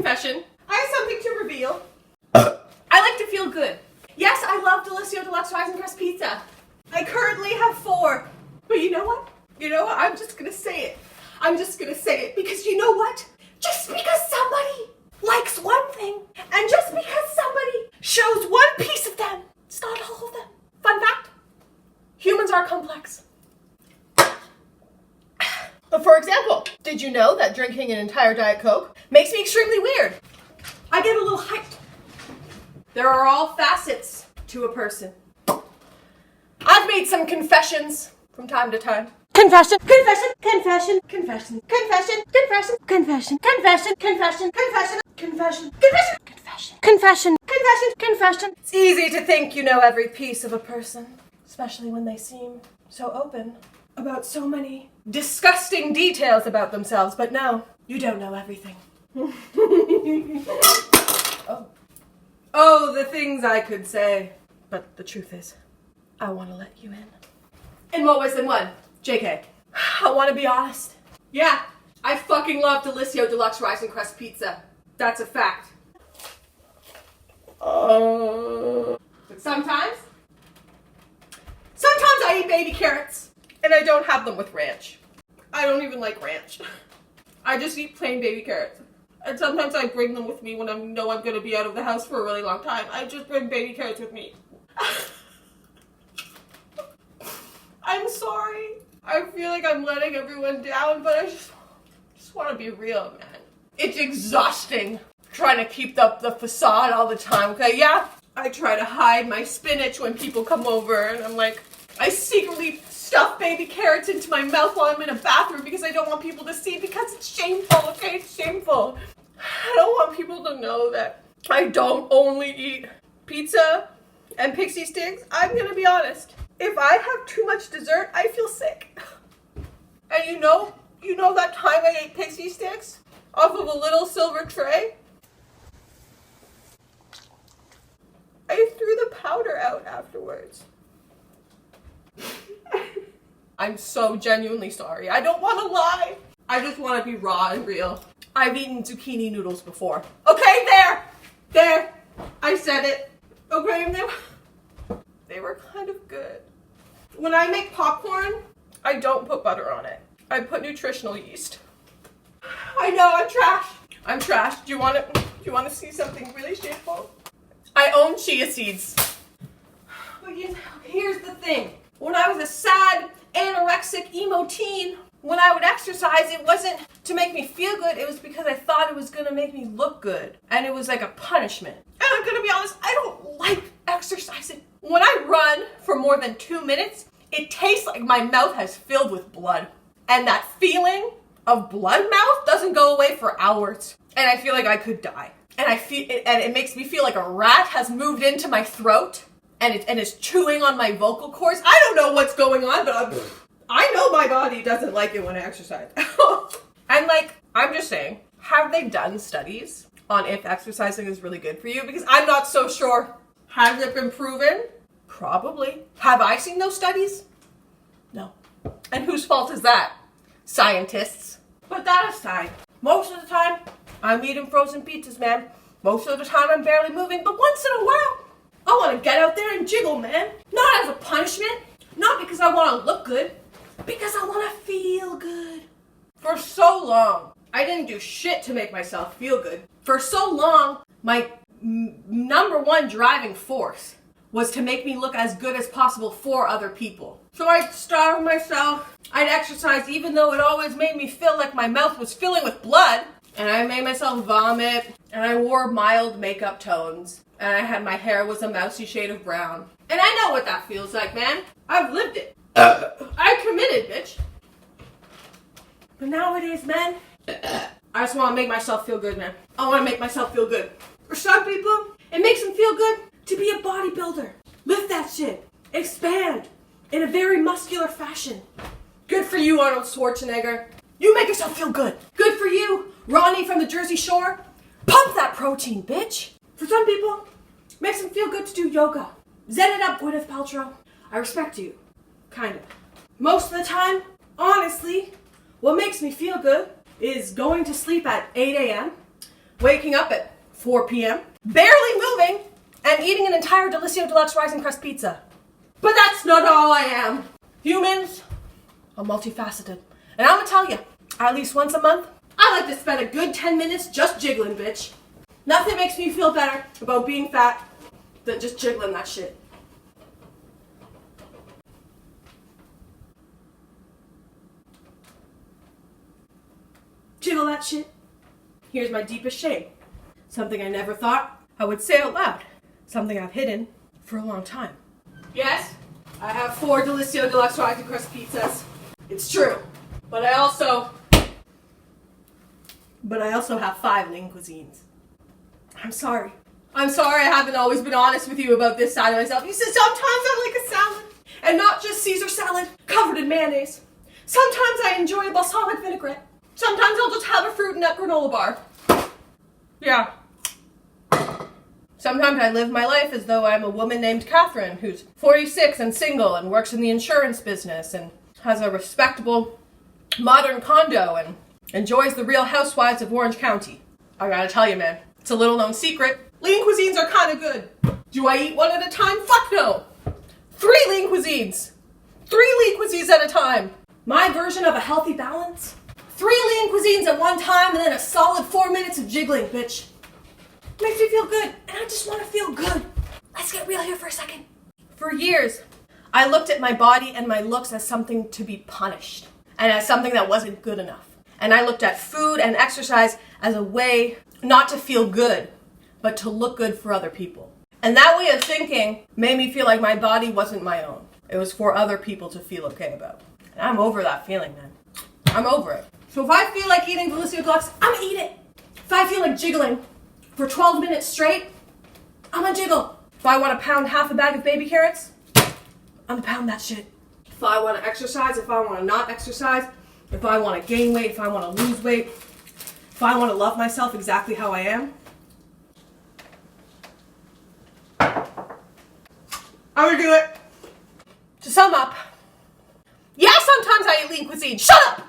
Confession. I have something to reveal. I like to feel good. Yes, I love Delissio Deluxe Rising Crust Pizza. I currently have 4. But you know what? I'm just gonna say it. I'm just gonna say it because you know what? Just because somebody likes one thing and just because somebody shows one piece of them, it's not all of them. Fun fact, humans are complex. For example, did you know that drinking an entire Diet Coke makes me extremely weird? I get a little hyped. There are all facets to a person. I've made some confessions from time to time. Confession, confession, confession, confession, confession, confession, confession, confession, confession, confession, confession, confession, confession, confession, confession, confession. It's easy to think you know every piece of a person, especially when they seem so open about so many disgusting details about themselves, but no, you don't know everything. Oh, the things I could say. But the truth is, I want to let you in. In more ways than one. JK. I want to be honest. Yeah, I fucking love Delissio Deluxe Rising Crust Pizza. That's a fact. But sometimes I eat baby carrots. And I don't have them with ranch. I don't even like ranch. I just eat plain baby carrots. And sometimes I bring them with me when I know I'm going to be out of the house for a really long time. I just bring baby carrots with me. I'm sorry. I feel like I'm letting everyone down, but I just want to be real, man. It's exhausting trying to keep up the facade all the time, okay? Yeah, I try to hide my spinach when people come over, and I'm like, I secretly stuff baby carrots into my mouth while I'm in a bathroom because I don't want people to see, because it's shameful, okay? It's shameful. I don't want people to know that I don't only eat pizza and pixie sticks. I'm gonna be honest. If I have too much dessert, I feel sick. And you know that time I ate pixie sticks off of a little silver tray? I threw the powder out afterwards. I'm so genuinely sorry. I don't want to lie. I just want to be raw and real. I've eaten zucchini noodles before. Okay, there. I said it. Okay, and they were kind of good. When I make popcorn, I don't put butter on it. I put nutritional yeast. I know, I'm trash. Do you want to see something really shameful? I own chia seeds. But here's the thing. When I was a sad, anorexic, emo teen, when I would exercise, it wasn't to make me feel good. It was because I thought it was going to make me look good. And it was like a punishment. And I'm going to be honest, I don't like exercising. When I run for more than 2 minutes, it tastes like my mouth has filled with blood. And that feeling of blood mouth doesn't go away for hours. And I feel like I could die. And it makes me feel like a rat has moved into my throat and is chewing on my vocal cords. I don't know what's going on, but I know my body doesn't like it when I exercise. And I'm just saying, have they done studies on if exercising is really good for you? Because I'm not so sure. Has it been proven? Probably. Have I seen those studies? No. And whose fault is that? Scientists. But that aside, most of the time, I'm eating frozen pizzas, man. Most of the time, I'm barely moving, but once in a while, I want to get out there and jiggle, man. Not as a punishment, not because I want to look good, because I want to feel good. For so long, I didn't do shit to make myself feel good. For so long, my number one driving force was to make me look as good as possible for other people. So I'd starve myself, I'd exercise even though it always made me feel like my mouth was filling with blood, and I made myself vomit, and I wore mild makeup tones, and my hair was a mousy shade of brown. And I know what that feels like, man. I've lived it. I committed, bitch. But nowadays, man, I just want to make myself feel good, man. I want to make myself feel good. For some people, it makes them feel good to be a bodybuilder. Lift that shit. Expand in a very muscular fashion. Good for you, Arnold Schwarzenegger. You make yourself feel good. Good for you, Ronnie from the Jersey Shore. Pump that protein, bitch. For some people, it makes them feel good to do yoga. Zen it up, Gwyneth Paltrow. I respect you. Kind of. Most of the time, honestly, what makes me feel good is going to sleep at 8 a.m., waking up at 4 p.m., barely moving, and eating an entire Delissio Deluxe Rising Crust pizza. But that's not all I am. Humans are multifaceted. And I'm gonna tell you, at least once a month, I like to spend a good 10 minutes just jiggling, bitch. Nothing makes me feel better about being fat than just jiggling that shit. Jiggle that shit. Here's my deepest shame. Something I never thought I would say out loud. Something I've hidden for a long time. Yes, I have 4 Delissio Deluxe Rising Crust pizzas. It's true. But I also have 5 lean cuisines. I'm sorry. I'm sorry I haven't always been honest with you about this side of myself. You said sometimes I like a salad. And not just Caesar salad covered in mayonnaise. Sometimes I enjoy a balsamic vinaigrette. Sometimes I'll just have a fruit and nut granola bar. Yeah. Sometimes I live my life as though I'm a woman named Catherine who's 46 and single and works in the insurance business and has a respectable modern condo and enjoys the Real Housewives of Orange County. I gotta tell you, man, it's a little known secret. Lean cuisines are kind of good. Do I eat one at a time? Fuck no. 3 lean cuisines. 3 lean cuisines at a time. My version of a healthy balance. 3 lean cuisines at one time and then a solid 4 minutes of jiggling, bitch. Makes me feel good, and I just want to feel good. Let's get real here for a second. For years, I looked at my body and my looks as something to be punished, and as something that wasn't good enough. And I looked at food and exercise as a way not to feel good, but to look good for other people. And that way of thinking made me feel like my body wasn't my own. It was for other people to feel okay about. And I'm over that feeling, man. I'm over it. So if I feel like eating Delissio Deluxe, I'm gonna eat it. If I feel like jiggling for 12 minutes straight, I'm gonna jiggle. If I want to pound half a bag of baby carrots, I'm gonna pound that shit. If I want to exercise, if I want to not exercise, if I want to gain weight, if I want to lose weight, if I want to love myself exactly how I am, I'm gonna do it. To sum up, yeah, sometimes I eat lean cuisine. Shut up!